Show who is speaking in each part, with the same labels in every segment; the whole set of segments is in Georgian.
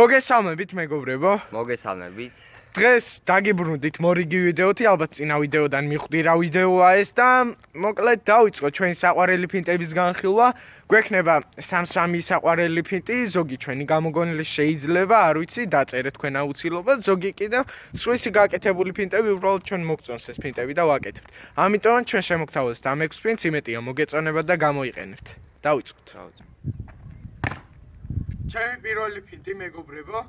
Speaker 1: მოგესალმებით მეგობრებო.
Speaker 2: მოგესალმებით.
Speaker 1: დღეს დაგიბრუნდით მორიგი ვიდეოთი, ალბათ წინა ვიდეოდან მიხვდი რა ვიდეოა ეს და მოკლედ დავიწყოთ ჩვენი საყვარელი ფინტების განხილვა. გვექნება 3-3 საყვარელი ფინტი, ზოგი ჩვენი გამოგონილი შეიძლება, არ ვიცი, დაწერეთ თქვენ აუცილებლად, ზოგი კიდევ სხვისი გაკეთებული ფინტები, უბრალოდ ჩვენ მოგწონს ეს ფინტები და ვაკეთებთ. ამიტომ ჩვენ შემოგთავაზეთ ამ 6 ფინტს, იმედია მოგეწონებათ და გამოიყენებთ. დავიწყოთ. ჩემი პირველი ფინტი მეგობრებო,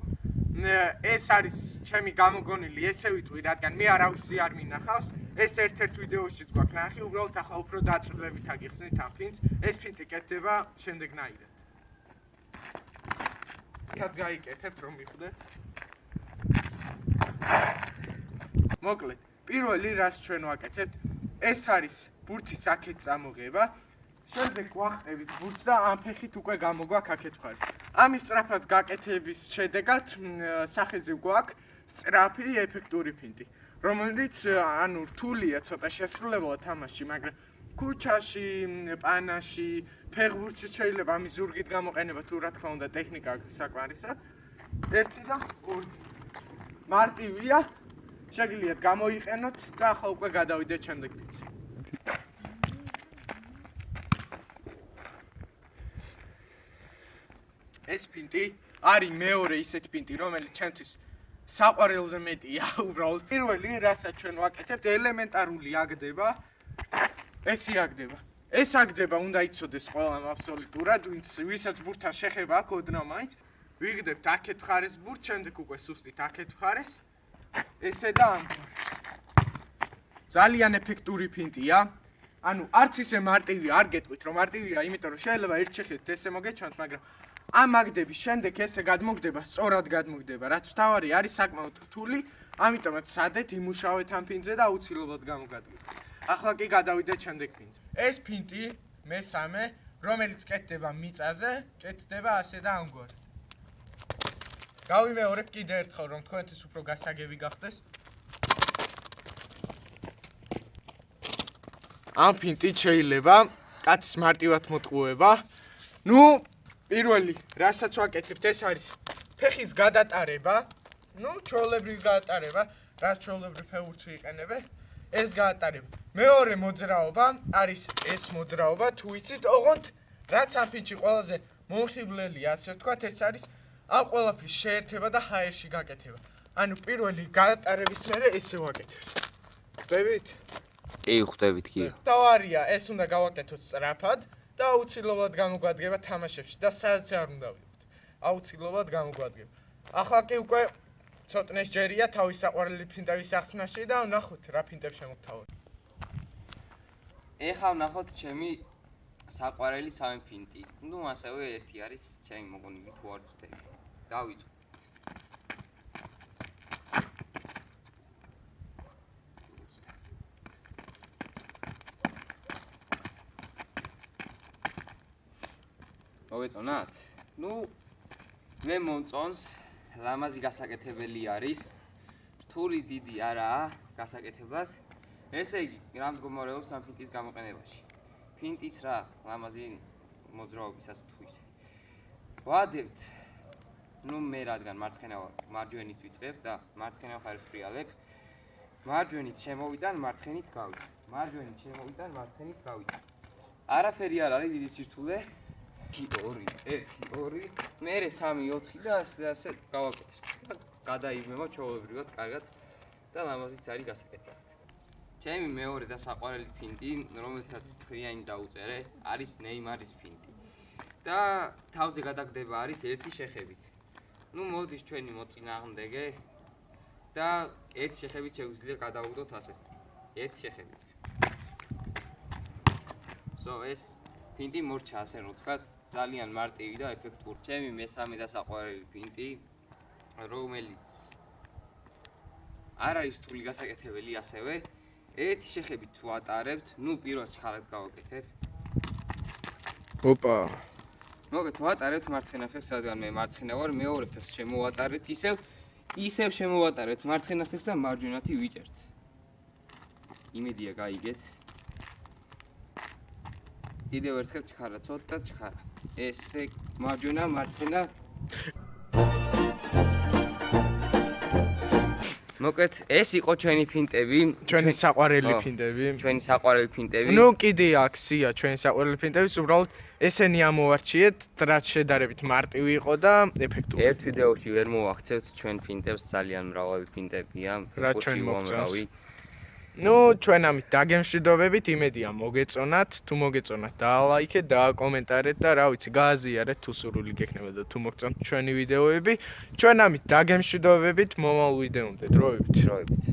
Speaker 1: ეს არის ჩემი გამოგონილი, ესე ვიტყვი, რადგან მე არავისი არ მინახავს, ეს ერთ-ერთ ვიდეოშიც გვაქვს ნახი, უბრალოდ ახლა უფრო დაწვრილებით აგიხსნით ამ ფინტს. ეს ფინტი კეთდება შემდეგნაირად. იქაც გაიკეთებთ რომ მიხვდეთ. მოკლედ, პირველი რაც ჩვენ ვაკეთებთ, ეს არის ბურთის აქეთ წამოღება. შემდეგ ვახტევით ბურთს და ამ ფეხით უკვე გამოგვაქვს აქეთ მხარეს. ამის სწრაფად გაკეთების შედეგად სახეზე გვაქვს სწრაფი ეფექტური ფინტი, რომელიც ანუ რთულია ცოტა შესრულებულად თამაში, მაგრამ ქუჩაში, პანაში, ფეხბურთში შეიძლება ამის ზურგით გამოყენება თუ რა თქმა უნდა ტექნიკა საკმარისად. 1 და 2. მარტივია, შეგიძლიათ გამოიყენოთ და ახლა უკვე გადავიდეთ შემდეგ ფინტზე. ეს ფინტი არის მეორე ისეთი ფინტი, რომელიც ჩემთვის საყვარელზე მეტია უბრალოდ. პირველი, რასაც ჩვენ ვაკეთებთ, ელემენტარული აგდება. ესი აგდება. ეს აგდება უნდა იცოდეს ყველამ აბსოლუტურად, ვისაც ბურთთან შეხება აქვს ოდნავ მაინც. ვიგდებთ აქეთ მხარეს ბურთს, შემდეგ უკვე სუსტით აქეთ მხარეს. ესე და ამ. ძალიან ეფექტური ფინტია. ანუ არც ისე მარტივი არ გეტყვით, რომ მარტივია, იმიტომ რომ შეიძლება ერთ შეხედვით ესე მოგეჩვენოთ, მაგრამ ამ აგდების შემდეგ ესე გადმოგდება, სწორად გადმოგდება, რაც თავარი არის საკმაოდ რთული, ამიტომაც სადეთ იმუშავეთ ამ ფინტზე და აუცილებლად გამოგადგეთ. ახლა კი გადავიდეთ შემდეგ ფინტზე. ეს ფინტი მესამე, რომელიც კეთდება მიწაზე, კეთდება ასე და ამგვარად. გავიმეორებ კიდე ერთხელ, რომ თქვენთვის უფრო გასაგები გახდეს. ამ ფინტით შეიძლება კაცს მარტივად მოტყუება. პირველი, რასაც ვაკეთებთ, ეს არის ფეხის გადატარება, ჩვეულებრივი გადატარება, რაც ჩვეულებრივ ფეხბურთში იყენებენ, ეს გადატარება. მეორე მოძრაობა არის ეს მოძრაობა, თუ იცით, ოღონდ რაც ამ ფინტში ყველაზე მომხიბვლელია, ასე ვთქვათ, ეს არის ამ ყველაფრის შეერთება და ჰაერში გაკეთება. ანუ პირველი გადატარების მერე ესე ვაკეთებთ. ხვდებით?
Speaker 2: კი, ხვდებით კი.
Speaker 1: თავარია, ეს უნდა გავაკეთოთ სწრაფად. და აუცილებლად გამოგვადგება თამაშებში და სადაც არ უნდა ვიდოთ. აუცილებლად გამოგვადგება. ახლა კი უკვე ცოტნეს ჯერია თავის საყვარელი ფინტების ახსნაში და ვნახოთ რა ფინტებს შემოგთავაზეთ.
Speaker 2: ეხლა ვნახოთ ჩემი საყვარელი სამი ფინტი. ასევე ერთი არის ჩემი მოგონილი თუ არ ვცდები. დავიწყო. მოგეწონათ? მე მომწონს, ლამაზი გასაკეთებელი არის, რთული დიდი არაა გასაკეთებლად. ესე იგი, რა მდგომარეობს ამ ფინტის გამოყენებაში. ფინტის რა ლამაზი მოძრაობისას თუ ისე. ვადებთ, მე რადგან მარჯვენით ვიწყებ და მარცხენა მხარეს ვფრიალებ, მარჯვენით შემოვიდან, მარცხენით გავიდე. მარჯვენით შემოვიდან, მარცხენით გავიდე. არაფერი არ არის დიდი სირთულე. 2, 1, 2, მერე 3, 4 და ასე გავაკეთებ. გადაიβმება ჩვეულებრივად კარგად და ლამაზიც არის გასაკეთებლად. ჩემი მეორე და საყვარელი ფინტი, რომელსაც ცხრიანი დაუწერე, არის ნეიმარის ფინტი. და თავზე გადაგდება არის ერთი შეხებით. მოდის ჩვენი მოწინააღმდეგე და ერთ შეხებით შეგვიძლია გადავუგდოთ ასე. ერთ შეხებით. ეს ფინტი მორჩა ასე რომ ვთქვათ, ძალიან მარტივი და ეფექტური. ჩემი მესამე და საყვარელი ფინტი, რომელიც არ არის რთული გასაკეთებელი ასევე, ერთი შეხებით თუ ატარებთ, პირველს ხალხად გავაკეთებ.
Speaker 1: ოპა.
Speaker 2: მოგეთ ვატარებთ მარცხენა ფეხს, რადგან მე მარცხენა ვარ, მეორე ფეხს შემოვატარებთ, ისევ შემოვატარებთ მარცხენა ფეხს და მარჯვენათი ვიჭერთ. იმედია გაიგეთ. კიდევ ერთხელ ჩქარა, ცოტა ჩქარა. ესე მარჯვენა, მარცხენა მოკლედ ეს იყო ჩვენი ფინტები,
Speaker 1: ჩვენი საყვარელი
Speaker 2: ო.
Speaker 1: ფინტები.
Speaker 2: ჩვენი საყვარელი ფინტები.
Speaker 1: ნუ კიდე აქვს სია ჩვენი საყვარელი ფინტების, უბრალოდ ესენი ამოვარჩიეთ, რაც შედარებით მარტივი იყო და ეფექტური.
Speaker 2: ერთ ვიდეოში ვერ მოვახცევთ ჩვენ ფინტებს, ძალიან მრავალი ფინტებია.
Speaker 1: რაც ჩვენ
Speaker 2: ფეხბურთში
Speaker 1: მოგწონს.
Speaker 2: უამრავი.
Speaker 1: ნუ ჩვენ ამით დაგემშვიდობებით, იმედია მოგეწონათ, თუ მოგეწონათ დაალაიქეთ, დააკომენტარეთ და რა ვიცი, გააზიარეთ თუ სურვილი გექნება და თუ მოგწონთ ჩვენი ვიდეოები. ჩვენ ამით დაგემშვიდობებით, მომავალ ვიდეომდე დროებით.
Speaker 2: დროებით.